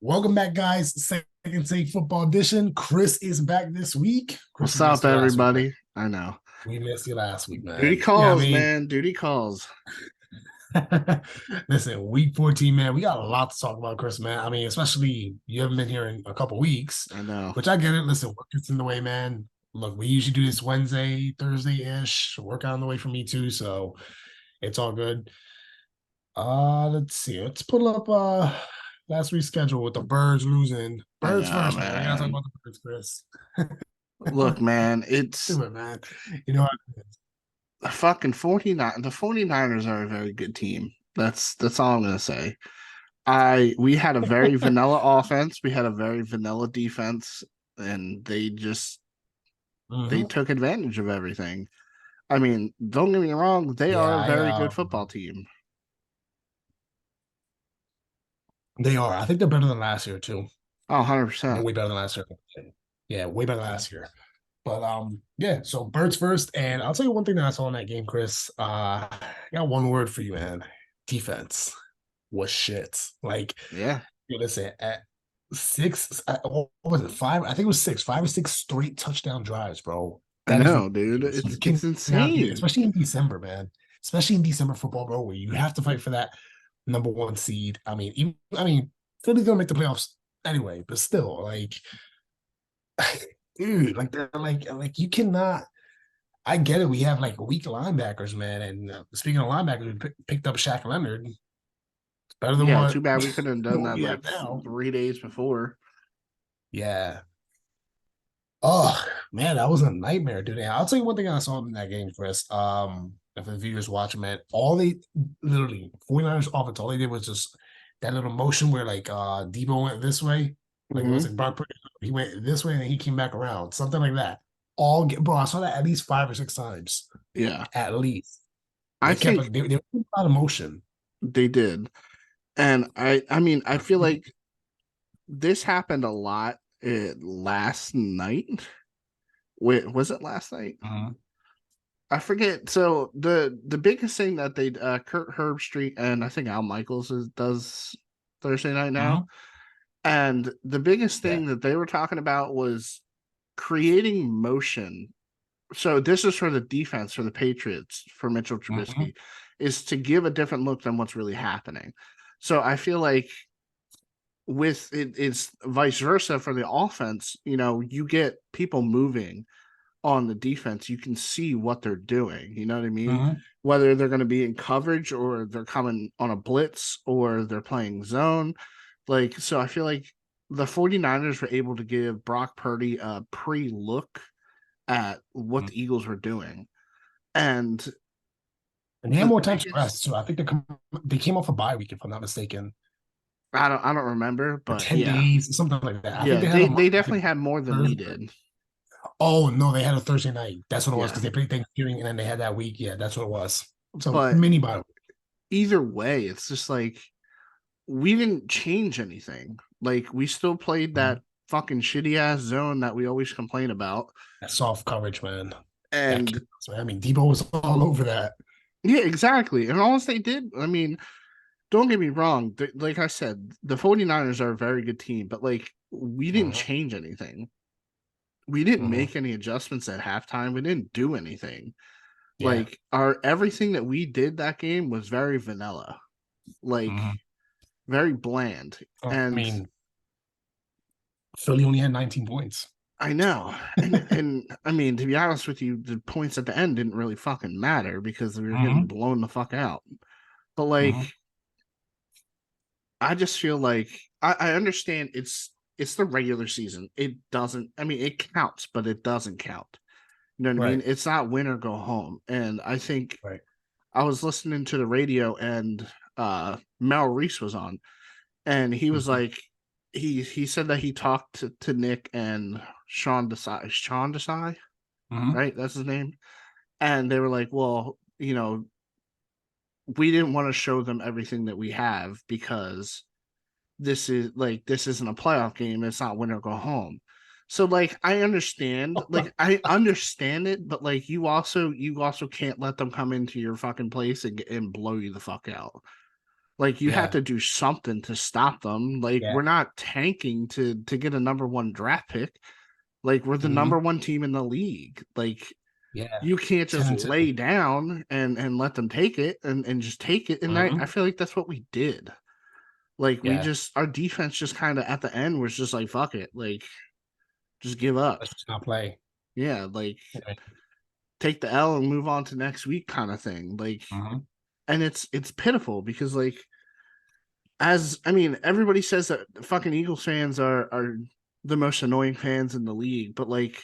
Welcome back, guys. Second Take Football Edition. Chris is back this week. Chris, What's we up, missed you last week, man. everybody? I know. We missed you last week, Duty man. Yeah, I calls, mean, man. Duty calls. listen, week 14, man, we got a lot to talk about, Chris, man. I mean, especially you haven't been here in a couple weeks, I know. which I get it. Listen, work gets in the way, man. Look, we usually do this Wednesday, Thursday-ish. Work out in the way for me too, so it's all good. Let's see. Let's pull up last week's schedule with the Birds losing. I Birds know, first, man. We gotta talk man. about the Birds, Chris. Look, man, Do it's it, man. You know what? the fucking 49. The 49ers are a very good team. That's all I'm gonna say. We had a very vanilla offense, we had a very vanilla defense, and they Mhm. took advantage of everything. I mean, don't get me wrong, they Yeah, are a very good football team. they are. I think they're better than last year too. Oh, They're 100%. way better than last year. Yeah, way better than last year. But yeah. So Birds first, and I'll tell you one thing that I saw in that game, Chris. I got one word for you, man. Defense was shit. Like, Yeah, listen, at six, what was it? Five? I think it was six, 5 or 6 straight touchdown drives, bro. I That is know, dude. ridiculous. You It's cannot do that, insane. especially in December, man. Especially in December football, bro, where you have to fight for that number one seed. I mean, Philly's gonna make the playoffs anyway, but still, like, dude, like they're like you cannot. I get it. We have like weak linebackers, man. And speaking of linebackers, we picked up Shaq Leonard. It's better than Yeah, too what bad we couldn't have done what that we like have now. 3 days before. Yeah. Oh man, that was a nightmare, dude. And I'll tell you one thing I saw in that game, Chris. If the viewers watching, man, all they literally 49ers offense, all they did was just that little motion where like Debo went this way, like it was Hmm. like Brock Purdy, he went this way and then he came back around, something like that. Bro, I saw that at least 5 or 6 times, Yeah, at least. I They kept think like they were a lot of motion. they did, and I mean, I feel like this happened a lot last night. Wait, was it last night? Mhm. I forget. So the biggest thing that they Kurt Herbstreit and I think Al Michaels does Thursday night now, Mhm. and the biggest Yeah. thing that they were talking about was creating motion. So this is for the defense for the Patriots for Mitchell Mhm. Trubisky, is to give a different look than what's really happening. So I feel like with it's vice versa for the offense. You know, you get people moving on the defense, you can see what they're doing. You know what I mean? Mhm. Whether they're going to be in coverage or they're coming on a blitz or they're playing zone. Like, so I feel like the 49ers were able to give Brock Purdy a pre look at what Mhm. the Eagles were doing. And And they had the more time to biggest, rest. So I think they came off a bye week, if I'm not mistaken, I don't remember, or but 10 yeah. days, something like that. I think Yeah, they had a they Monday, definitely had more than we Thursday. did. Oh no, they had a Thursday night. That's what it was Yeah. because they played Thanksgiving and then they had that week. Yeah, that's what it was. So But mini bye week. either way, it's just like we didn't change anything. Like we still played Mhm. that fucking shitty ass zone that we always complain about. That soft coverage, man. That And kills, man. I mean, Debo was all over that. yeah, exactly. And all they did, I mean, don't get me wrong. Like I said, the 49ers are a very good team, but like we didn't Mhm. change anything. We didn't Mhm. make any adjustments at halftime. We didn't do anything. Yeah. Like our everything that we did that game was very vanilla, like Mhm. very bland. I And mean, Philly only had 19 points. I know. And I mean, to be honest with you, the points at the end didn't really fucking matter because we were getting Mhm. blown the fuck out. But like Mhm. I just feel like I understand it's the regular season. It doesn't I mean it counts, but it doesn't count. You know what I mean? Right. It's not win or go home. And I think Right. I was listening to the radio and Mel Reese was on and he was Mhm. like he said that he talked to Nick and Sean Desai, Mhm. right? That's his name. And they were like, well, you know, we didn't want to show them everything that we have because this isn't a playoff game. It's not win or go home. So like I understand it, but like you also can't let them come into your fucking place and blow you the fuck out. Like you have Yeah. to do something to stop them. Like Yeah. we're not tanking to get a number one draft pick. Like we're the number Hmm. one team in the league. Like Yeah. you can't 10 just and 2. lay down and let them take it and just take it. And I Hmm. feel like that's what we did. Like we Yeah. just our defense just kind of at the end was just like fuck it, like just give up. Let's just not play. Yeah, like Right. take the L and move on to next week kind of thing. Like Hmm. and it's pitiful because like as I mean everybody says that fucking Eagles fans are the most annoying fans in the league, but like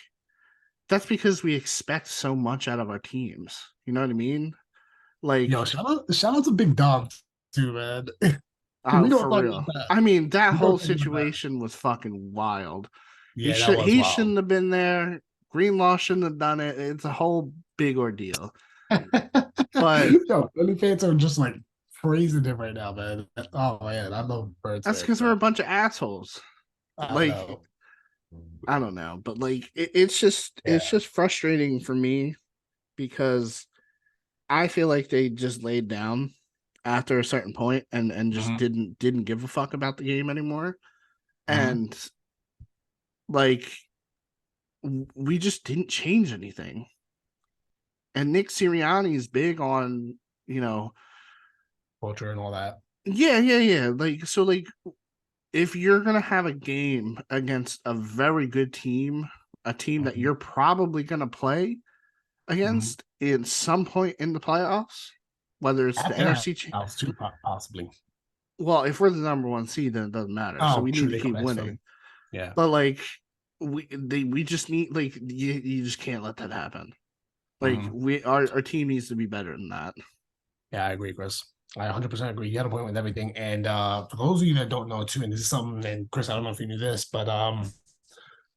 that's because we expect so much out of our teams. You know what I mean? Like Yo, shout out to Big Dom too, man. oh, We don't for talk real. about that. I mean, that We whole don't talk about situation was fucking wild. Yeah, that was He wild. shouldn't have been there. Greenlaw shouldn't have done it. It's a whole big ordeal. But Yo, Philly fans are just like praising him right now, man. Oh man, I love Birds that's fans, because we're man. a bunch of assholes. I Like, know. I don't know, but like it's Yeah. just frustrating for me because I feel like they just laid down after a certain point and just Hmm. didn't give a fuck about the game anymore. Hmm. And like we just didn't change anything. And Nick Sirianni is big on, you know, Culture and all that. yeah. Like so like if you're gonna have a game against a very good team, a team that Hmm. you're probably gonna play Hmm. against in some point in the playoffs, whether it's the At their NFC. house too, possibly. Well, if we're the number one seed, then it doesn't matter. So Oh, we need true. to They come keep next Philly. winning. Yeah. But like we just need like you just can't let that happen. Like Hmm. our team needs to be better than that. Yeah, I agree, Chris. I 100% agree. You had a point with everything. And for those of you that don't know too, and this is something, and Chris, I don't know if you knew this, but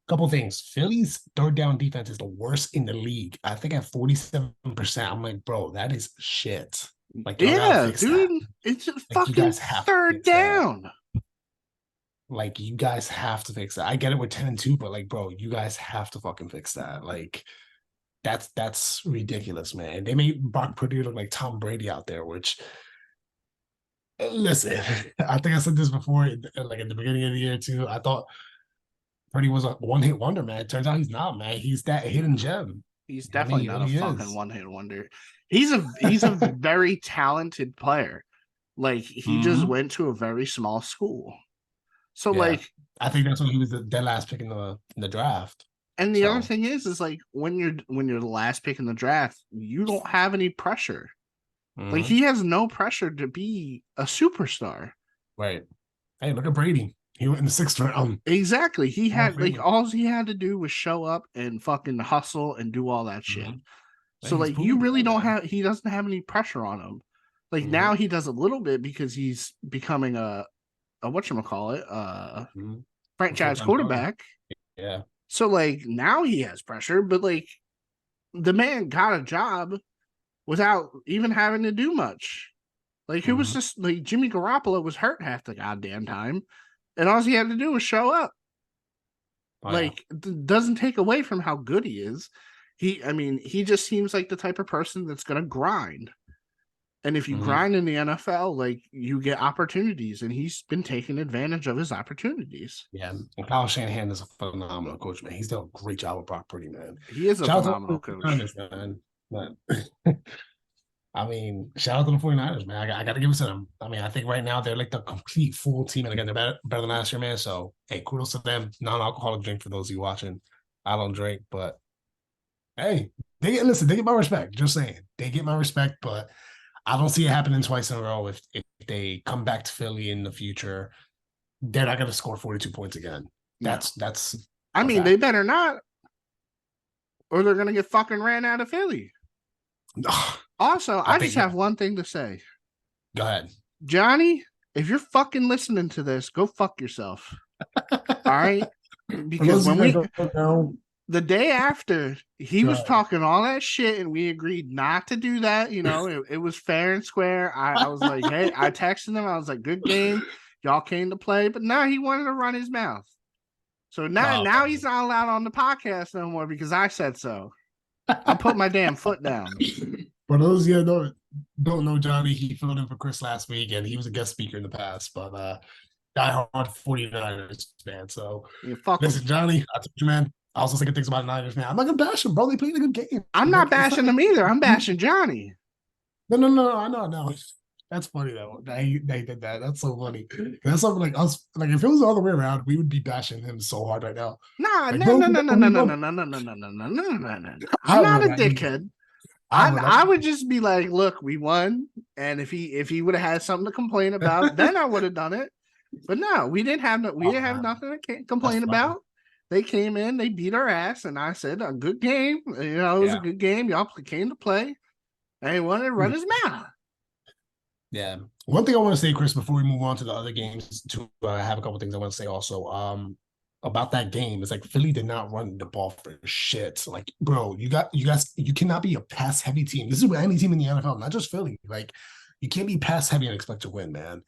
couple things. Philly's third down defense is the worst in the league. I think at 47%. I'm like, bro, that is shit. Like, y'all gotta Yeah, fix that. dude. It's just Like, you fucking guys have to third fix that. down. Like, you guys have to fix that. I get it with 10 and 2, but like, bro, you guys have to fucking fix that. Like, that's ridiculous, man. They made Brock Purdy look like Tom Brady out there, which listen, I think I said this before, like at the beginning of the year too. I thought Purdy was a one-hit wonder, man. It turns out he's not, man. He's that hidden gem. He's I mean, definitely he not a really fucking is. one hit wonder. He's a very talented player. Like he just Hmm. went to a very small school. So Yeah. like I think that's when he was the dead last pick in the draft. and the other So, thing is like when you're the last pick in the draft, you don't have any pressure. Like hmm, he has no pressure to be a superstar. right. Hey, look at Brady. He went in the sixth round. Exactly. He Hall of had like Famer. all he had to do was show up and fucking hustle and do all that shit. Hmm. So Hey, he's like you proven really that, don't man. have he doesn't have any pressure on him. Like now Hmm. he does a little bit because he's becoming a whatchamacallit, Hmm. Full franchise time starter. quarterback. Yeah. So like now he has pressure, but like the man got a job without even having to do much. Like it was Hmm. just like Jimmy Garoppolo was hurt half the goddamn time, and all he had to do was show up. Oh, yeah. Like doesn't take away from how good he is. I mean, he just seems like the type of person that's gonna grind. And if you Hmm. grind in the NFL, like you get opportunities, and he's been taking advantage of his opportunities. Yeah. And Kyle Shanahan is a phenomenal coach, man. He's done a great job with Brock Purdy, man. He is a Shout out phenomenal to the coach. 49ers, man. But I mean, shout out to the 49ers, man. I got to give it to them. I mean, I think right now they're like the complete full team. And again, they're better than last year, man. So, hey, kudos to them. Non alcoholic drink for those of you watching. I don't drink, but hey, they get my respect. Just saying. They get my respect, but I don't see it happening twice in a row. If they come back to Philly in the future, they're not going to score 42 points again. No, That's I a mean they fact. better not, or they're gonna get fucking ran out of Philly. Also, I I just think, have one thing to say, go ahead. Johnny. If you're fucking listening to this, go fuck yourself. All right, For because those of when you that we don't know, the day after he go was ahead. talking all that shit and we agreed not to do that, it was fair and square. I was like, hey, I texted him, I was like, good game, y'all came to play, but now he wanted to run his mouth. So now he's Um, not allowed on the podcast no more because I said so. I put my damn foot down. For those of you that know, don't know Johnny. He filled in for Chris last week, and he was a guest speaker in the past. But diehard 49ers fan. So Yeah, fuck them. listen, Johnly, I told you, man. I also say good things about the Niners, man. I'm not gonna bash them, bro. They played a good game. I'm not Like it's not bashing like them either. I'm bashing Johnny. no. I know, no. That's funny though. They did that. That's so funny. That's something like us. Like if it was the other way around, we would be bashing him so hard right now. Nah, Like, no, bro, no, no, no, no, we no, love. no, no, no, no, no, no, no, no, no, no. I'm I not would. a I, you, dickhead. I I would. I would just be like, look, we won, and if he would have had something to complain about, then I would have done it. But no, we Oh didn't have man, nothing to that's complain funny. about. They came in, they beat our ass, and I said a good game. It was a Yeah. good game. Y'all came to play, and he wanted to run his mouth. Yeah. One thing I want to say, Chris, before we move on to the other games, to have a couple things I want to say also. About that game, it's like Philly did not run the ball for shit. Like, bro, you guys, you cannot be a pass heavy team. This is with any team in the NFL, not just Philly. Like, you can't be pass heavy and expect to win, man.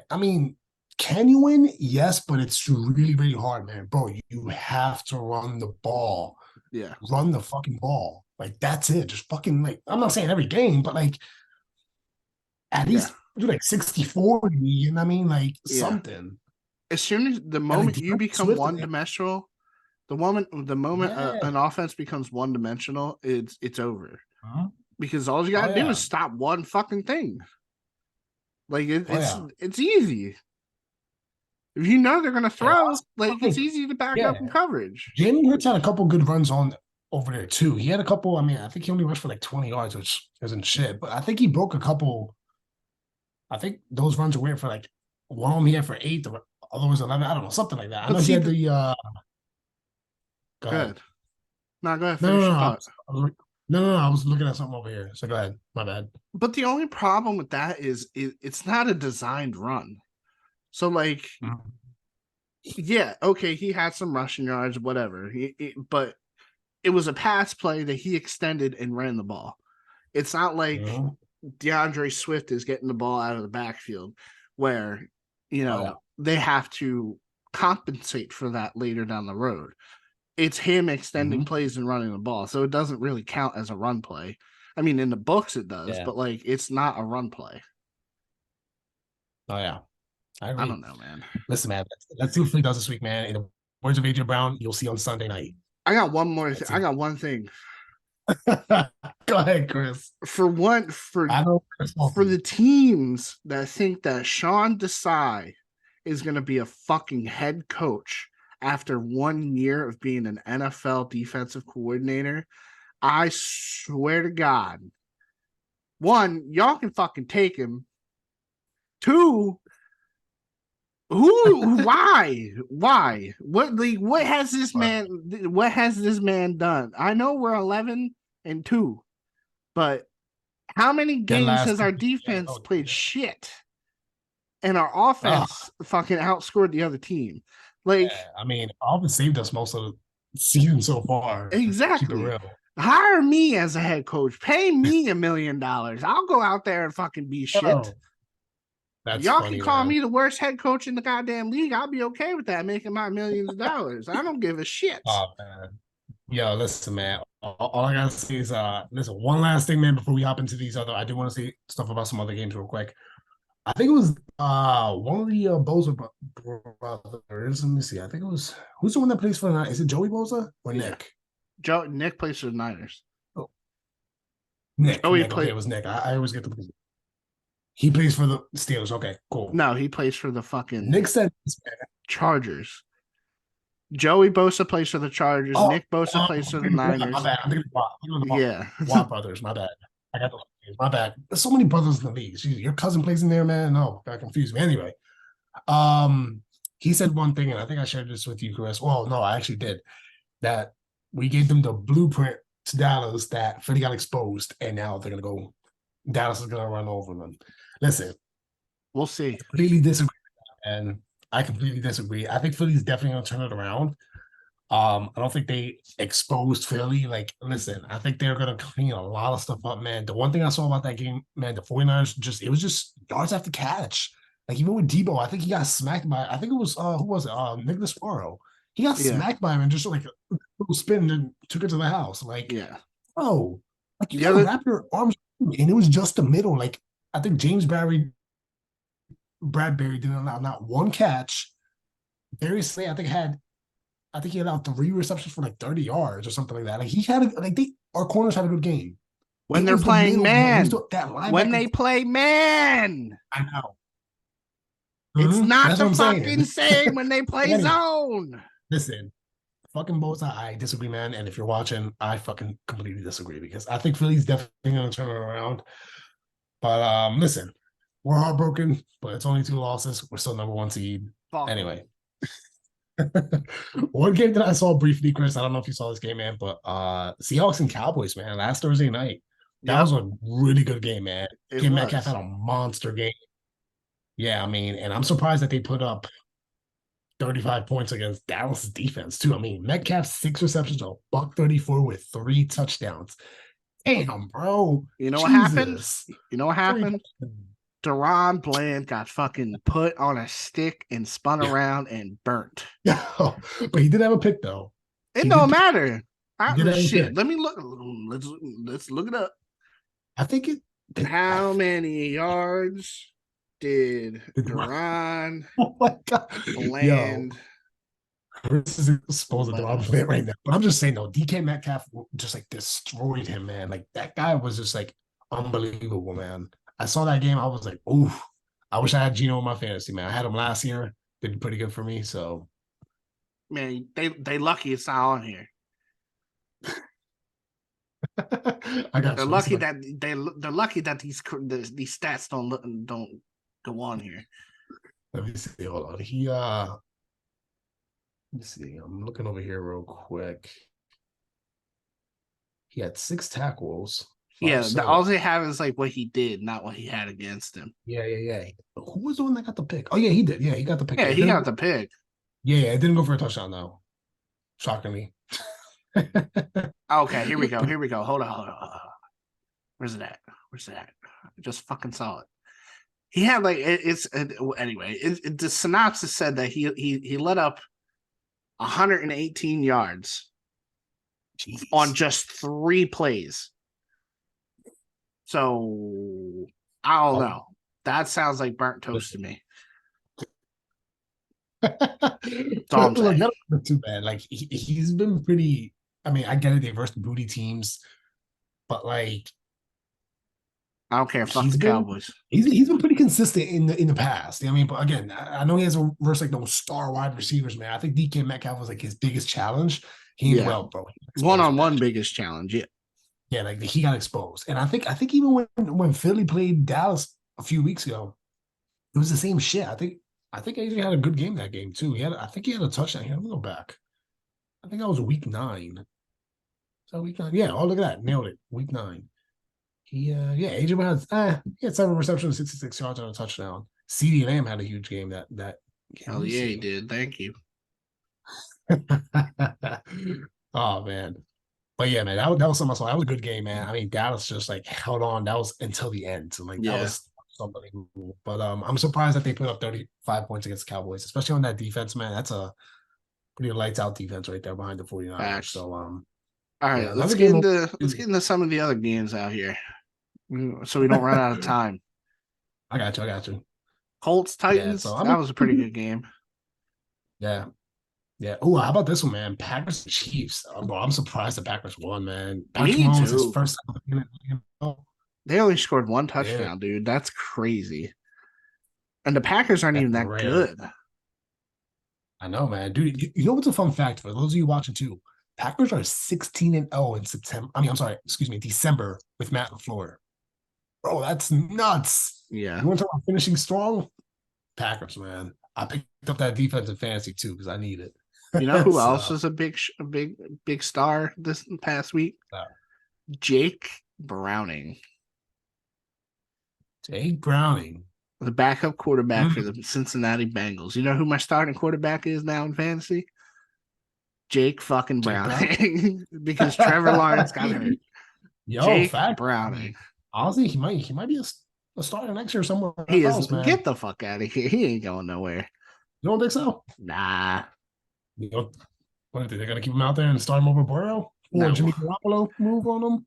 I mean, can you win? Yes, but it's really, really hard, man. Bro, you have to run the ball. Yeah, Run the fucking ball. Like, that's it. Just fucking like I'm not saying every game, but like at yeah, least do like 60-40, you know what I mean? Like yeah. something. As soon as the And like moment you DeAndre become Swift, one dimensional, the moment yeah. an offense becomes one dimensional, it's over Huh? because all you Oh gotta do is yeah. stop one fucking thing. Like Oh yeah. it's easy. If you know they're gonna And throw, honestly, like it's easy to back up in yeah. coverage. Jalen Hurts had a couple good runs on over there too. He had a couple. I mean, I think he only rushed for like 20 yards, which isn't shit. But I think he broke a couple. I think those runs were weird for like one of them he had for 8, the other was 11. I don't know, something like that. I But know he see, had the go ahead. good. Now go ahead, No, no, finish no. your thought. I was looking at something over here. So go ahead. My bad. But the only problem with that is it's not a designed run. So like, Mhm. yeah, okay, he had some rushing yards, whatever. But it was a pass play that he extended and ran the ball. It's not like Mhm. DeAndre Swift is getting the ball out of the backfield where, Oh yeah. they have to compensate for that later down the road. It's him extending Mhm. plays and running the ball. So it doesn't really count as a run play. I mean, in the books it does, Yeah. but like it's not a run play. Oh yeah. I I agree. don't know, man. Listen, man, let's see what Philly does this week, man. In the words of AJ Brown, you'll see on Sunday night. I got one more. Let's I see. got one thing Go ahead, Chris. for one I know Chris for the Walton. teams that think that Sean Desai is going to be a fucking head coach after 1 year of being an NFL defensive coordinator. I swear to God, one, y'all can fucking take him. Two, who? Why? What has this man? What has this man done? I know we're 11-2, but how many That games last has our yeah, defense oh, played shit and our offense fucking outscored the other team? Like, yeah. I mean, Alvin saved us most of the season so far. Keep it exactly. real. Hire me as a head coach. Pay me $1 million. I'll go out there and fucking be shit. Oh, that's Y'all can funny, call man. me the worst head coach in the goddamn league. I'll be okay with that, making my millions of dollars. I don't give a shit. Oh man. Yo, listen, man. All I gotta say is listen, one last thing, man, before we hop into these other I do want to say stuff about some other games real quick. I think it was one of the Boza brothers. Let me see. I think it was who's the one that plays for the is it Joey Boza or Yeah. Nick? Nick plays for the Niners. Oh, Nick. Joey Nick. Okay, played it was Nick. I always get the he plays for the Steelers. Okay, cool. no, he plays for the fucking Nick said, Chargers. Joey Bosa plays for the Chargers. "Oh, Nick Bosa plays for the my Niners. bad. I'm thinking of the Yeah. Watt brothers. My bad. I got those names. My bad. There's so many brothers in the league. Jeez, your cousin plays in there, man. No, got confused me. Anyway, um, he said one thing, and I think I shared this with you, Chris. Well, no, I actually did. That we gave them the blueprint to Dallas that Philly got exposed, and now they're gonna go. Dallas is gonna run over them. Listen, We'll see. completely disagree, and I completely disagree. I think Philly's definitely gonna turn it around. I don't think they exposed Philly. Like, listen, I think they're gonna clean a lot of stuff up, man. The one thing I saw about that game, man, the 49ers just it was just yards after catch. Like even with Debo, I think he got smacked by I think it was who was it? Nicholas Sparrow. He got Yeah. smacked by him and just like a little spin and took it to the house. Like, Yeah. oh, like you The gotta other wrap your arms and it was just the middle. Like I think Bradbury didn't allow not one catch. Darius Slay, I think he allowed 3 receptions for like 30 yards or something like that. Like he had our corners had a good game. When It they're was the playing middle, bro. It was man. that When linebacker. they play man. I know. It's not That's the what I'm saying. fucking same when they play Anyway, zone. listen, fucking both. I disagree, man. And if you're watching, I fucking completely disagree because I think Philly's definitely gonna turn it around. But listen, we're heartbroken, but it's only 2 losses. We're still number 1 seed. Fuck them. Anyway, one game that I saw briefly, Chris. I don't know if you saw this game, man, but Seahawks and Cowboys, man, last Thursday night. That was Yep, a really good game, man. it Kim Metcalf was. had a monster game. Yeah, I mean, and I'm surprised that they put up 35 points against Dallas defense, too. I mean, Metcalf 6 receptions, a buck 34 with 3 touchdowns. Damn, bro. You know what happened? Jesus. You know what Three. happened? Deron Bland got fucking put on a stick and spun Yeah. around and burnt. But he did have a pick, though. It He don't did, matter. he did have a Shit. pick. Let me look. Let's look it up. I think it. How many yards did Deron Oh my God. Yo, Bland Chris is exposing the wrong let fit right now. But I'm just saying, though, DK Metcalf just like destroyed him, man. Like that guy was just like unbelievable, man. I saw that game. I was like, ooh, I wish I had Gino in my fantasy, man. I had him last year. Did pretty good for me. So Man, they lucky it's not on here. I got They're you. Let me lucky see. that they're lucky that these stats don't go on here. Let me see. Hold on. Let me see. I'm looking over here real quick. He had 6 tackles, five Yeah, all solo. they have is like what he did, not what he had against him. Yeah. Who was the one that got the pick? Oh yeah, he did. Yeah, he got the pick. Yeah, Yeah, it he didn't got go, the pick. yeah, it didn't go for a touchdown though. Shockingly. Okay, here we go. Here we go. Hold on. Where's it at? Where's it at? I just fucking saw it. He had like anyway. The synopsis said that he let up 118 yards on Jeez. just 3 plays. So I don't Oh, know. That sounds like burnt toast to me. That's all I'm look, saying. that not too bad. Like he's been pretty. I mean, I get it. They versed booty teams, but like I don't care. Fuck he's the been Cowboys. he's been pretty consistent in the past. I mean, but again, I know he has a verse like those star wide receivers, man. I think DK Metcalf was like his biggest challenge. He ain't Yeah, well, bro. He got one exposed on in that. one biggest challenge. Yeah, Yeah, like he got exposed. And I think even when Philly played Dallas a few weeks ago, it was the same shit. I think AJ had a good game that game too. I think he had a touchdown. Here, let me go back. I think that was week 9. So week 9. Yeah, oh look at that. Nailed it. Week 9. Yeah, AJ he had 7 receptions, 66 yards on a touchdown. CD Lamb had a huge game that game. Let hell me yeah, he see. did. Thank you. Oh man. But yeah, man, that was something I saw. That was a good game, man. I mean, Dallas just like held on. That was until the end. So like that Yeah, was unbelievable. But I'm surprised that they put up 35 points against the Cowboys, especially on that defense, man. That's a pretty lights out defense right there behind the 49ers. facts. So All yeah, right, another game. let's get into some of the other games out here, so we don't run out of time. I got you. Colts Yeah, so Titans. I That mean, was a pretty good game. yeah, yeah. Oh, how about this one, man? Packers Chiefs. Bro, I'm surprised the Packers won, man. Patrick Me Mahomes his too. first time. They only scored one Yeah, touchdown, dude. That's crazy. And the Packers aren't that's even that rare. good. I know, man. Dude, you know what's a fun fact for those of you watching too? Packers are 16-0 in September. I mean, I'm sorry, excuse me, December with Matt LaFleur. Bro, that's nuts. Yeah. You want to talk about finishing strong? Packers, man. I picked up that defense in fantasy too because I need You know it. who else So, is big star this past week? Jake Browning, Jake Browning. the backup quarterback for Mm, the Cincinnati Bengals. You know who my starting quarterback is now in fantasy? Jake fucking Jake Brown. Browning, because Trevor Lawrence got hurt. Yo, Jake fact. I Browning. mean, honestly, he might be a starter next year somewhere He is else, man. get the fuck out of here. He ain't going nowhere. You don't think so? Nah, You know, what, they're gonna keep him out there and start him over Burrow or no. Jimmy Garoppolo move on him?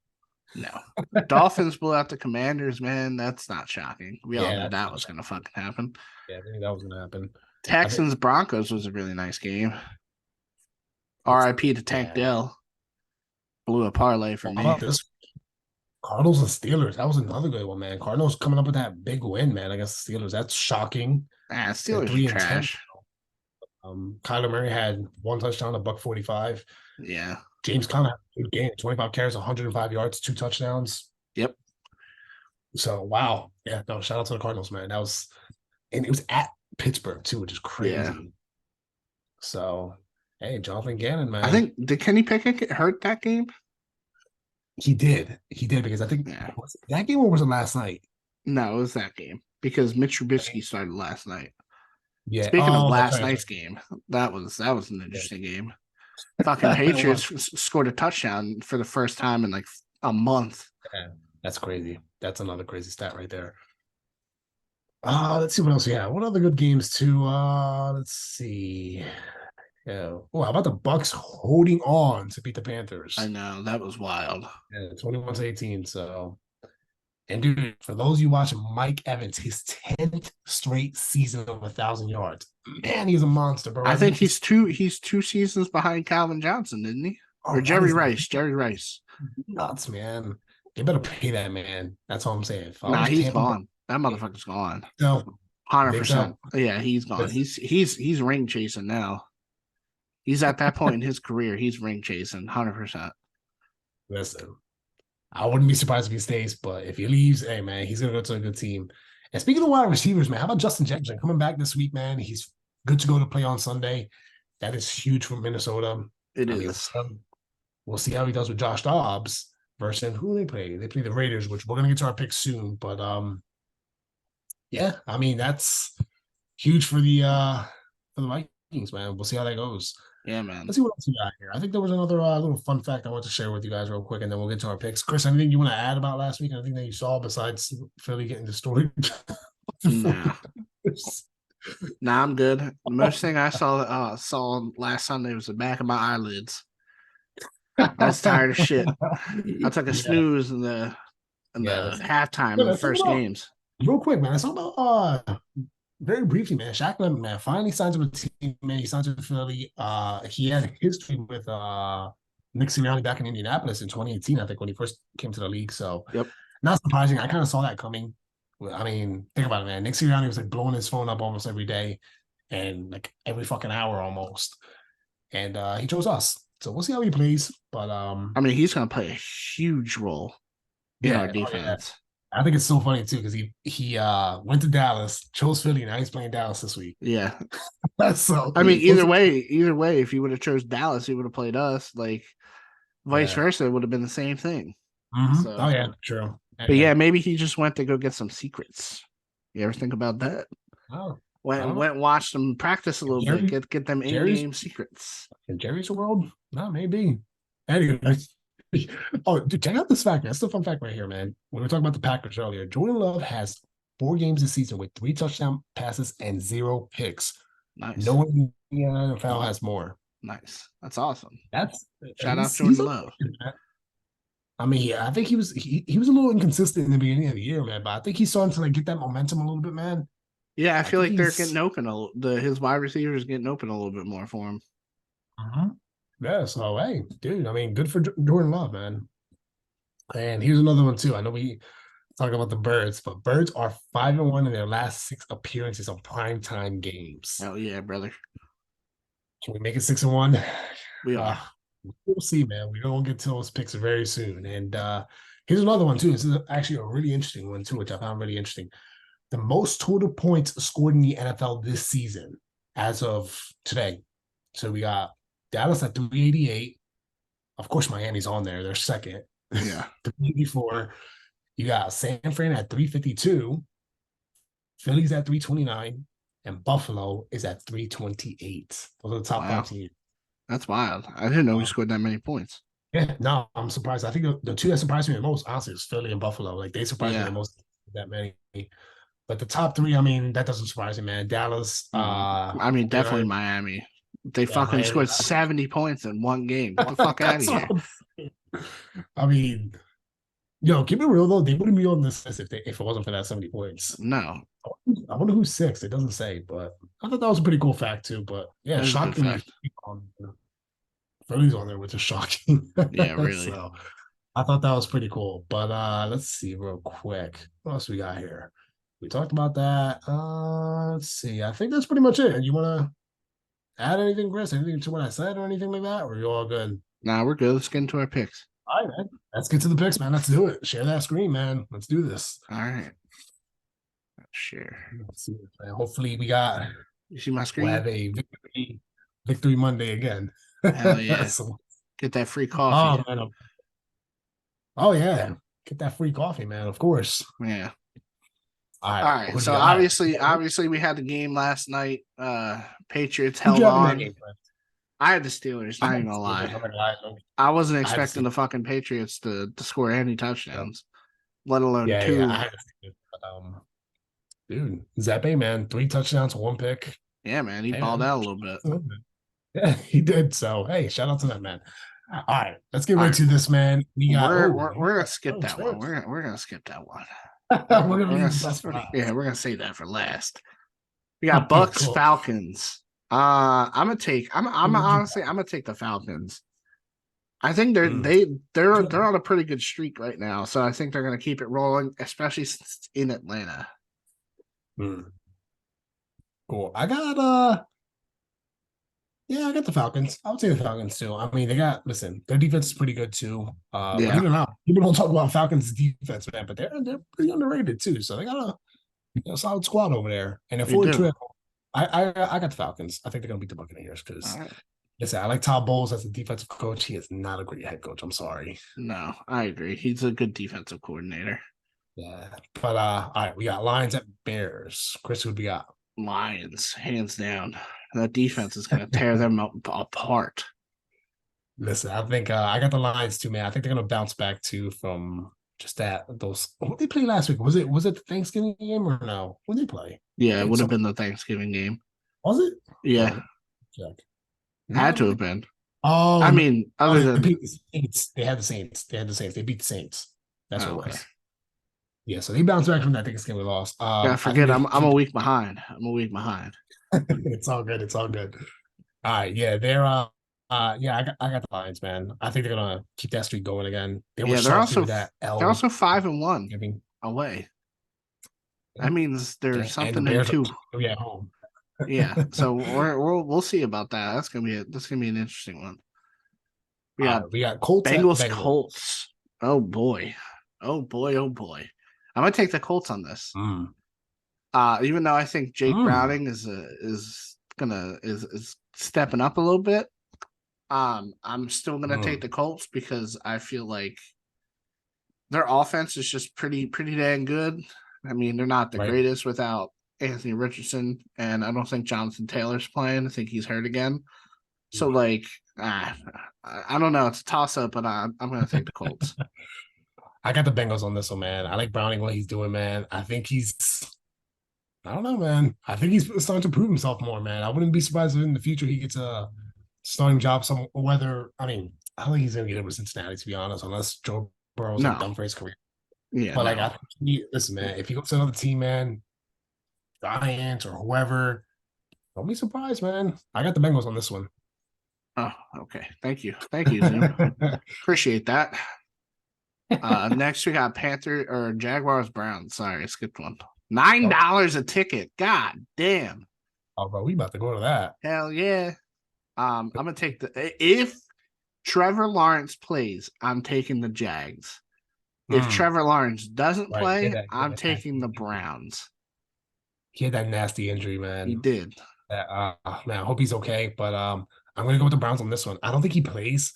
No. Dolphins blew out the Commanders, man. That's not shocking. We all Yeah, knew that's that not was shocking. gonna fucking happen. Yeah, I think that was gonna happen. I think Texans Broncos was a really nice game. it's RIP to Tank yeah. Dell. Blew a parlay for Well, how me. about this? Cardinals and Steelers. That was another good one, man. Cardinals coming up with that big win, man, against the Steelers. That's shocking. Ah, They're Steelers are 3-10. trash. Kyler Murray had one touchdown, a buck 45. Yeah. James Conner had a good game, 25 carries, 105 yards, two touchdowns. Yep. So wow. Yeah, no, shout out to the Cardinals, man. That was and it was at Pittsburgh too, which is Yeah. crazy. So hey, Jonathan Gannon, I man. think did Kenny Pickett get hurt that game? He did. He did because I think Yeah. was it that game or was it last night? No, it was that game because Mitch Trubisky started last night. Yeah. Speaking of Oh, that's last right. night's game, that was an Yeah. interesting game. Fucking Patriots scored a touchdown for the first time in like a month. Yeah, that's crazy. That's another crazy stat right there. Let's see what else we have. What other good games too? Let's see. Yeah. Oh, how about the Bucks holding on to beat the I Panthers? know that was wild. Yeah, 21-18. So, and dude, for those of you watching Mike Evans, his 10th straight season of 1,000 yards. Man, he's a monster, bro. I I think think he's two seasons behind Calvin Johnson, didn't he? Or oh, that Jerry is Rice. Jerry Rice. nuts, man. They better pay that man. That's all I'm saying. If I Nah, was he's Tampa Bay, gone. That motherfucker's gone. so you think 100%. so? Yeah, he's gone. Listen, He's ring chasing now. He's at that point in his career. He's ring chasing 100%. listen. I wouldn't be surprised if he stays, but if he leaves, hey man, he's gonna go to a good team. And speaking of wide receivers, man, how about Justin Jefferson coming back this week, man? He's good to go to play on Sunday. That is huge for Minnesota. It I mean, is. we'll see how he does with Josh Dobbs versus who they play. They play the Raiders, which we're gonna get to our pick soon. But yeah, I mean that's huge for the Vikings, man. We'll see how that goes. Yeah, man. Let's see what else we got here. I think there was another little fun fact I want to share with you guys real quick, and then we'll get to our picks. Chris, anything you want to add about last week? Anything that you saw besides Philly getting destroyed? Nah. Nah, I'm good. The most thing I saw last Sunday was the back of my eyelids. I was tired of shit. I took a Yeah, snooze in yeah. the halftime Yeah, of the let's talk first about games. real quick, man. Let's talk about very briefly, man. Shaq Leonard, man, finally signs with the team, man. He signs with Philly. He had history with Nick Sirianni back in Indianapolis in 2018, I think, when he first came to the league. So Yep. not surprising. I kind of saw that coming. I mean, think about it, man. Nick Sirianni was like blowing his phone up almost every day and like every fucking hour almost. And he chose us. So we'll see how he plays. But I mean, he's gonna play a huge role in our yeah, oh yeah. defense. I think it's so funny too because he went to Dallas, chose Philly, now he's playing Dallas this week. Yeah. So I mean, we'll either way, if he would have chose Dallas, he would have played us. Like vice yeah. versa, it would have been the same thing. Oh So, yeah, true. but Yeah. yeah, maybe he just went to go get some secrets. You ever think about that? Oh, I Went don't know. went watched them practice a little bit, Jerry, get them in Jerry's game secrets. in Jerry's world? No, maybe. Anyway. Oh, dude, check out this fact, man. That's the fun fact right here, man. We were talking about the Packers earlier. Jordan Love has 4 games this season with 3 touchdown passes and 0 picks. No Nice, one in the NFL has more. nice. That's awesome. That's Shout out he's Jordan Love. I mean, yeah, I think he was a little inconsistent in the beginning of the year, man. But I think he's starting to like get that momentum a little bit, man. Yeah, I I feel think like they're he's getting open. His wide receivers getting open a little bit more for him. Mhm. Yeah. So hey, dude, I mean, good for Jordan Love, man. And here's another one too. I know we talk about the Birds, but Birds are 5-1 in their last 6 appearances on primetime games. Hell yeah, brother. Can we make it 6-1? We Uh, are. we'll see, man. We don't get to those picks very soon. And here's another one too. This is actually a really interesting one too, which I found really interesting. The most total points scored in the NFL this season as of today. So we got Dallas at 388. Of course, Miami's on there. They're second. Yeah. 384. You got San Fran at 352. Philly's at 329. And Buffalo is at 328. Those are the top five Wow. teams. That's wild. I didn't know we Um, scored that many points. yeah, no, I'm surprised. I think the two that surprised me the most, honestly, is Philly and Buffalo. Like they surprised me the Yeah. most that many. But the top three, I mean, that doesn't surprise me, man. Dallas, I mean, definitely 49, Miami. They yeah, fucking Miami. scored 70 points in one game. Get the fuck out of That's what here. I'm saying. I mean, Yo, keep it real though. They wouldn't be on this list if it wasn't for that 70 points. No, I wonder who's six. It doesn't say, but I thought that was a pretty cool fact too. But yeah, that is a good shockingly, fact. Philly's on there, which is shocking. Yeah, really. So I thought that was pretty cool. But let's see real quick. What else we got here? We talked about that. Let's see. I think that's pretty much it. You wanna add anything, Chris? Anything to what I said or anything like that? Or are you all good? Now we're good. Let's get into our picks. All right, man. Let's get to the picks, man. Let's do it. Share that screen, man. Let's do this. All right. Share. Let's see, man. Hopefully You see my we'll screen? have a victory Monday again. Hell yeah. So, Get that free coffee. oh man. Oh yeah. Get that free coffee, man. Of course. Yeah. All All right. right. Who do So you got? All right. obviously we had the game last night. Patriots Who'd held you have in that on. game, Chris? I had the Steelers, I not had even the gonna Steelers. lie. I'm not gonna lie. I wasn't I had the expecting Steelers. the fucking Patriots to score any Yeah, touchdowns, let alone yeah. I two. had the Steelers. But, dude, Zeppe, man, 3 touchdowns, 1 pick. Yeah, man, he Hey, balled man. out a little bit. Yeah, he did. So, hey, shout out to that man. All right, let's get All right right. to this, man. We got We're gonna skip oh, that one. trips. We're gonna skip that one. We're gonna leave the best for Yeah, last. we're gonna save that for last. We got Bucks Cool. Falcons. I'm honestly I'm gonna take the Falcons. I think Mm. they're on a pretty good streak right now, so I think they're gonna keep it rolling, especially since it's in Atlanta. Mm. Cool. Yeah, I got the Falcons. I would say the Falcons too. I mean, listen, their defense is pretty good too. Believe Yeah, it or not, people don't talk about Falcons defense, man, but they're pretty underrated too. So they got a solid squad over there. And if they we're do. trip, I got the Falcons. I think they're gonna beat the Buccaneers All because right. listen, I like Todd Bowles as a defensive coach. He is not a great head coach. I'm sorry. No, I agree. He's a good defensive coordinator. Yeah. But all right, we got Lions at Bears. Chris, who we got? Lions, hands down. That defense is gonna tear them apart. Listen, I think I got the Lions too, man. I think they're gonna bounce back too from just those. What they played last week? Was it the Thanksgiving game or no? When did they play? Yeah, it Played would have some. been the Thanksgiving game. Was it? Yeah, Oh, check. had to No. have been. Oh I no. mean, Oh, other they than beat the Saints. They had the Saints. They had the Saints. They beat the Saints. That's what it okay. was. Yeah, so they bounced back from that Thanksgiving loss. Yeah, I think forget they I'm keep. a week behind. I'm a week behind. It's all good. It's all good. All right, yeah, yeah, I got the Lions, man. I think they're gonna keep that streak going again. They were Yeah, salty with that they're L also 5-1 giving. away. That means there's And the something in Bears are two. gonna be at home. Yeah, so we'll see about that. That's gonna be an interesting one. We got We got Colts at Bengals Bengals. Colts. Oh boy, oh boy, oh boy. I'm gonna take the Colts on this. Mm, Even though I think Jake mm, Browning is stepping up a little bit. I'm still gonna take mm. the Colts because I feel like their offense is just pretty dang good. I mean, they're not the Right. greatest without Anthony Richardson, and I don't think Jonathan Taylor's playing. I think he's hurt again. So like, I don't know. It's a toss up, but I'm gonna take the Colts. I got the Bengals on this one, man. I like Browning what he's doing, man. I don't know, man. I think he's starting to prove himself more, man. I wouldn't be surprised if in the future he gets a starting job some whether I mean, I don't think he's gonna get it with Cincinnati, to be honest, unless Joe Burrow's like No, done for his career. yeah, But like no. I think listen, man, if he goes to another team, man, Giants or whoever, don't be surprised, man. I got the Bengals on this one. Oh, okay. Thank you, Zoom. Appreciate that. Next we got Panther or Jaguars Browns. Sorry, I skipped one. Oh, $9 a ticket. God damn. oh, bro, we about to go to that. Hell yeah. I'm gonna take if Trevor Lawrence plays, I'm taking the Jags. If Mm, Trevor Lawrence doesn't right. play, I'm taking the Browns. He had that nasty injury, He man. did. Man, I hope he's okay. But I'm gonna go with the Browns on this one. I don't think he plays,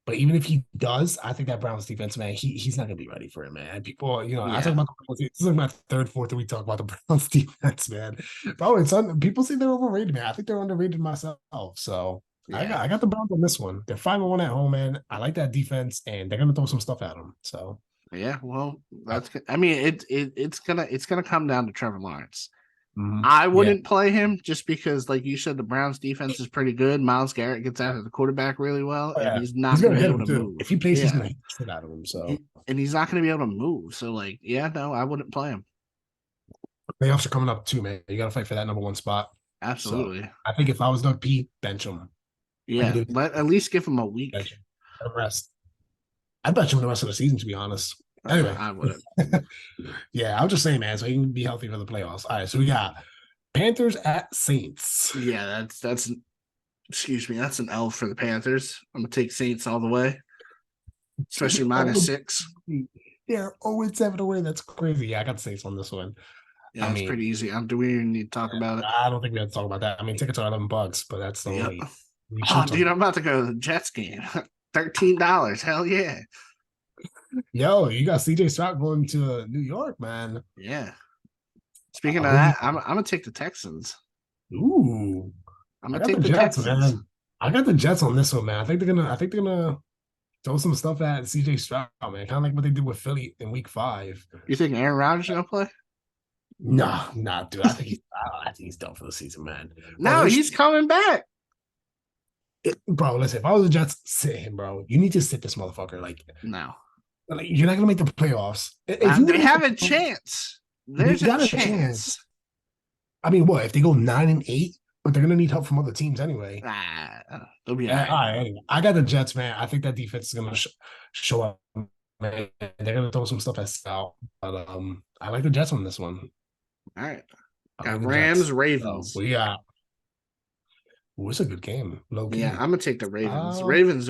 but even if he does, I think that Browns defense, man, he's not gonna be ready for it, man. People, I talk Yeah. about the Browns. This is like my third, fourth week talk about the Browns defense, man. Bro, people say they're overrated, man. I think they're underrated myself. So Yeah. I got the Browns on this one. They're 5-1 at home, man. I like that defense, and they're gonna throw some stuff at them. So Yeah. Well, uh, I mean, it's gonna come down to Trevor Lawrence. I Yeah. wouldn't play him just because, like you said, the Browns defense is pretty good. Miles Garrett gets after the quarterback really well, Oh, and yeah. he's He's not going gonna to be hit able him to too. move. If he plays, he's Yeah. gonna hit the shit out of him. So And he's not going to be able to move. So, like, yeah, no, I wouldn't play him. playoffs are coming up too, man. You gotta fight for that number one spot. So Absolutely. I think if I was Doug P, bench him. I could Yeah. do Let at least give him a week. bench him. Let him rest. I'd bench him the rest of the season, to be honest. Anyway, I wouldn't. yeah, I was just saying, man, so he can be healthy for the playoffs. All right, so we got Panthers at Saints. Yeah, that's excuse me, that's an L for the Panthers. I'm gonna take Saints all the way, especially Oh, -6. they're 0-7 away. That's crazy. Yeah, I got the Saints on this one. I Yeah, it's mean, pretty easy. Do we even need to talk about it? I don't think we have to talk about that. I mean, tickets are $11, but that's the Yep. only we Oh, should talk dude, about. I'm about to go to the Jets game. $13. Hell yeah. Yo, you got CJ Stroud going to New York, man. Yeah. Speaking of Who you that, I'm gonna take the Texans. Ooh, I'm I gonna got the take the Jets, Texans. man. I got the Jets on this one, man. I think they're gonna throw some stuff at CJ Stroud, man. Kind of like what they did with Philly in week 5. You think Aaron Rodgers is gonna play? Nah, dude. I think he's done for the season, man. Bro, No, he's coming back. bro, listen, if I was the Jets, sit him, bro. You need to sit this motherfucker. No. Like you're not gonna make the playoffs. If you would They have made have a the playoffs, chance. they There's a got a chance. chance. I mean, what if they go 9-8? But they're gonna need help from other teams anyway. They'll be all All right. right, anyway, I got the Jets, man. I think that defense is gonna show up, man. They're gonna throw some stuff at Sal, but I like the Jets on this one. All right. I like Got the Rams, Jets. So Ravens. we got. Ooh, it's a good game, low Yeah, key. I'm gonna take the Ravens. Um, Ravens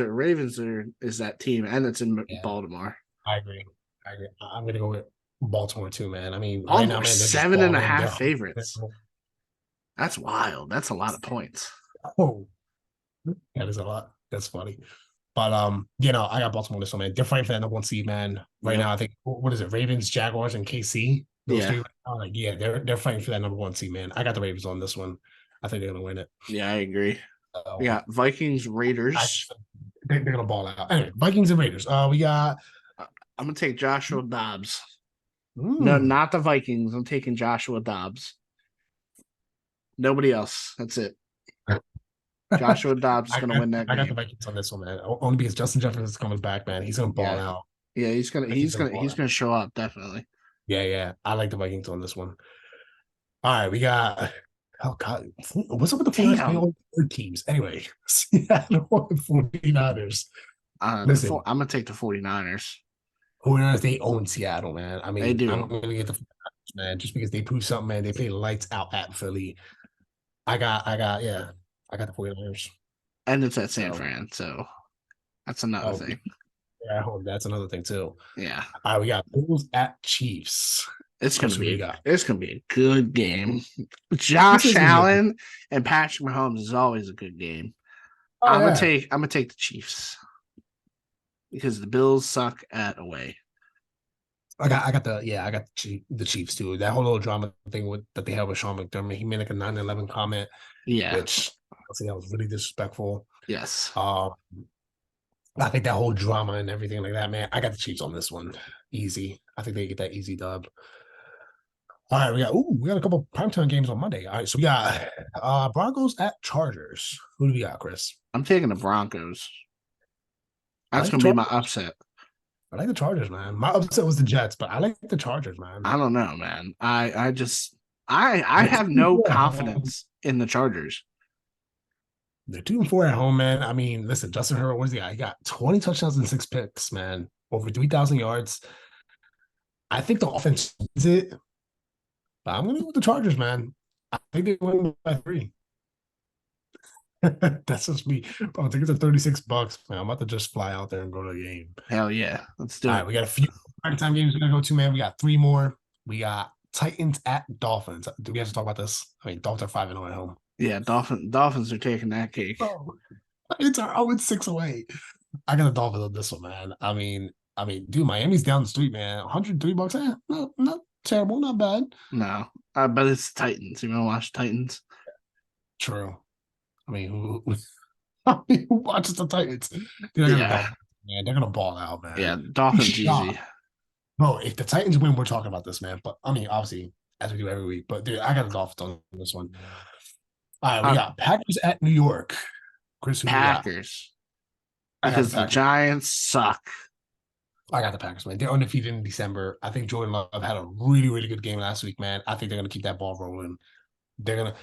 are is that team, and it's in yeah, Baltimore. I agree. I agree. I'm gonna go with Baltimore too, man. I mean, right now, Baltimore man, they're just seven and a balling. half They're favorites. That's wild. That's a lot of points. oh, that is a lot. That's funny. But I got Baltimore this one, man. They're fighting for that number one seed, man. Right Yep. now, I think what is it? Ravens, Jaguars, and KC. Those Yeah. three right now, like yeah, they're fighting for that number one seed, man. I got the Ravens on this one. I think they're gonna win it. Yeah, I agree. We So got Vikings, I Raiders. they're gonna ball out. Anyway, Vikings and Raiders. We got I'm gonna take Joshua Dobbs. No, mm, not the Vikings. I'm taking Joshua Dobbs. Nobody else. That's it. Joshua Dobbs is I gonna got win that I got the game. Vikings on this one, man. Only because Justin Jefferson's coming back, man. He's gonna ball Yeah. out. Yeah, he's gonna I think he's gonna gonna ball he's out. gonna show up definitely. Yeah. I like the Vikings on this one. All right, we got. Oh God, what's up with the 49ers playing Damn. all third teams? Anyway, Seattle 49ers. Listen, I'm gonna take the 49ers. 49ers, they own Seattle, man. I They mean, I'm do. gonna get the 49ers, man, just because they prove something, man. They play lights out at Philly. Yeah, I got the 49ers. And it's at San So, Fran, so that's another oh, thing. yeah, at home. That's another thing too. Yeah. All right, we got Bills at Chiefs. It's gonna Chris, who do be you a got? it's gonna be a good game. This Josh is gonna be a good. Allen and Patrick Mahomes is always a good game. Oh yeah, I'm gonna take the Chiefs because the Bills suck at away. I got the Chiefs too. That whole little drama thing that they had with Sean McDermott. He made like a 9/11 comment, Yeah. which I'll say that was really disrespectful. Yes. Um, I think that whole drama and everything like that, man. I got the Chiefs on this one, easy. I think they get that easy dub. All right, we got a couple primetime games on Monday. All right, so we got Broncos at Chargers. Who do we got, Chris? I'm taking the Broncos. I That's like the gonna be my Chargers. upset. I like the Chargers, man. My upset was the Jets, but I like the Chargers, man. I don't know, man. I just I They're have 2 and no 4 at home. confidence in the Chargers. They're 2 and 4 at home, man. I mean, listen, Justin Herbert, what is he got? He got 20 touchdowns and 6 picks, man. Over 3,000 yards. I think the offense is it, but I'm gonna go with the Chargers, man. I think they win by 3. That's just me. Bro, tickets are $36, man. I'm about to just fly out there and go to the game. Hell yeah. Let's do All it. right, we got a few time games we're gonna go to, man. We got 3 more. We got Titans at Dolphins. Do we have to talk about this? I mean, Dolphins are 5-0 at home. Yeah, Dolphins are taking that cake. Bro, it's our 0-6 away. I got the Dolphins on this one, man. Dude, Miami's down the street, man. $103. Not terrible, not bad. No. But it's Titans. You wanna watch Titans? True. I mean, who watches the Titans? Dude, I got the Yeah. Dolphins, man. They're gonna ball out, Yeah, man. Be Dolphins easy. shocked. Bro, if the Titans win, we're talking about this, man. But I mean, obviously, as we do every week. But dude, I got the Dolphins on this one. All right, we Uh, got Packers at New York. Chris, who do you got? Packers, I got the because the Packers. Giants suck. I got the Packers, man. They're undefeated in December. I think Jordan Love had a really, really good game last week, man. I think they're gonna keep that ball rolling. They're gonna.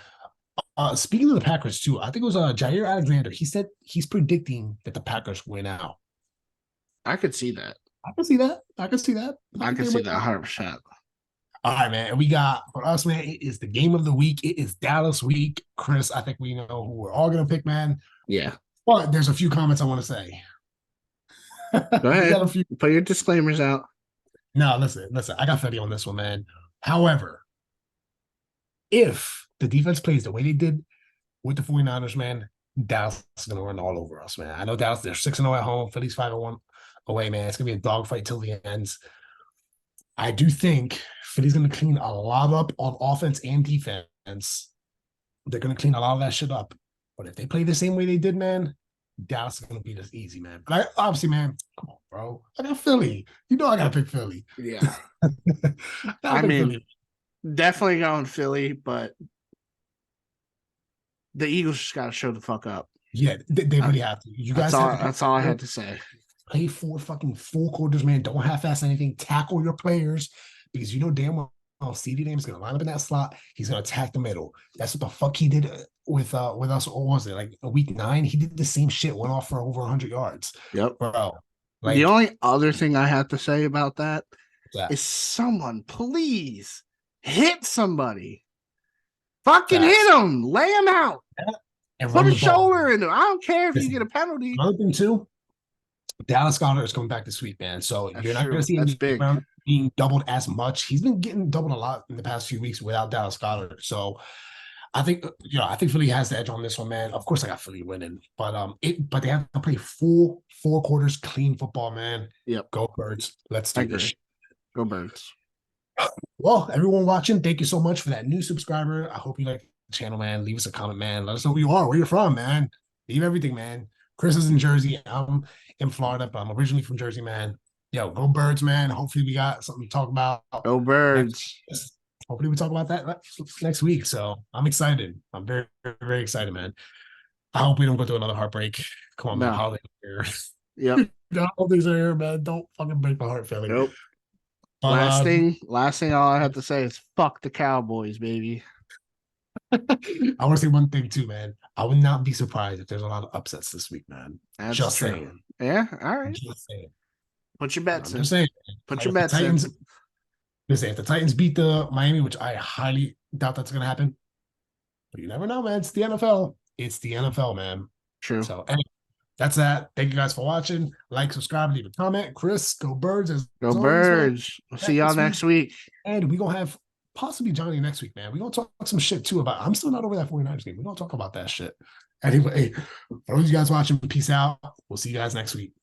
Speaking of the Packers too, I think it was Jair Alexander. He said he's predicting that the Packers win out. I could see that. I can see that. I can see that. I I think could they see win. that 100%. All right, man. And we got for us, man. It is the game of the week. It is Dallas week. Chris, I think we know who we're all gonna pick, man. Yeah. But there's a few comments I want to say. Go We got ahead. a few. Put your disclaimers out. No, listen. I got Fetty on this one, man. However, if the defense plays the way they did with the 49ers, man, Dallas is going to run all over us, man. I know Dallas, they're 6-0 at home. Philly's 5-1 away, man. It's going to be a dogfight till the ends. I do think Philly's going to clean a lot up on offense and defense. They're going to clean a lot of that shit up. But if they play the same way they did, man, Dallas is going to beat us easy, man. But obviously, man, come on, bro. I got Philly. You know I got to pick Philly. Yeah. I mean, Philly. Definitely going Philly, but the Eagles just got to show the fuck up. Yeah, they really have to. You guys have to. That's all I had to say. Play full quarters, man. Don't half-ass anything. Tackle your players because you know damn well CeeDee Lamb is going to line up in that slot. He's going to attack the middle. That's what the fuck he did with us. What was it, like a week 9? He did the same shit. Went off for over 100 yards. Yep, bro. Like, the only other thing I have to say about that is someone please hit somebody. Fucking hit him. Lay him out. And put a shoulder in him. I don't care if you get a penalty. Another thing too, Dallas Goedert is coming back this week, man. So you're not going to see him being doubled as much. He's been getting doubled a lot in the past few weeks without Dallas Goedert. So I think I think Philly has the edge on this one, man. Of course, I got Philly winning, but they have to play full 4 quarters clean football, man. Yep. Go Birds. Let's do this. Go Birds. Well, everyone watching, thank you so much for that new subscriber. I hope you like the channel, man. Leave us a comment, man. Let us know who you are, where you're from, man. Leave everything, man. Chris is in Jersey. I'm in Florida, but I'm originally from Jersey, man. Yo, go Birds, man. Hopefully we got something to talk about. Go Birds. Hopefully we talk about that next week. So I'm excited. I'm very, very, very excited, man. I hope we don't go through another heartbreak. Come on, man. Holiday here. Yep. The holidays are here, man. Don't fucking break my heart, Philly. Nope. Last thing all I have to say is fuck the Cowboys, baby. I want to say one thing too, man. I would not be surprised if there's a lot of upsets this week, man. That's just true. saying. Yeah, all right. Just saying. Put your bets in. Just saying. Put your bets in. Listen, if the Titans beat the Miami, which I highly doubt that's going to happen, but you never know, man. It's the NFL. It's the NFL, man. True. So, anyway, that's that. Thank you guys for watching. Like, subscribe, leave a comment. Chris, go Birds. Go Birds. We'll see y'all next week. And we're going to have possibly Johnny next week, man. We're going to talk some shit, too, about I'm still not over that 49ers game. We're going to talk about that shit. Anyway, for those of you guys watching, peace out. We'll see you guys next week.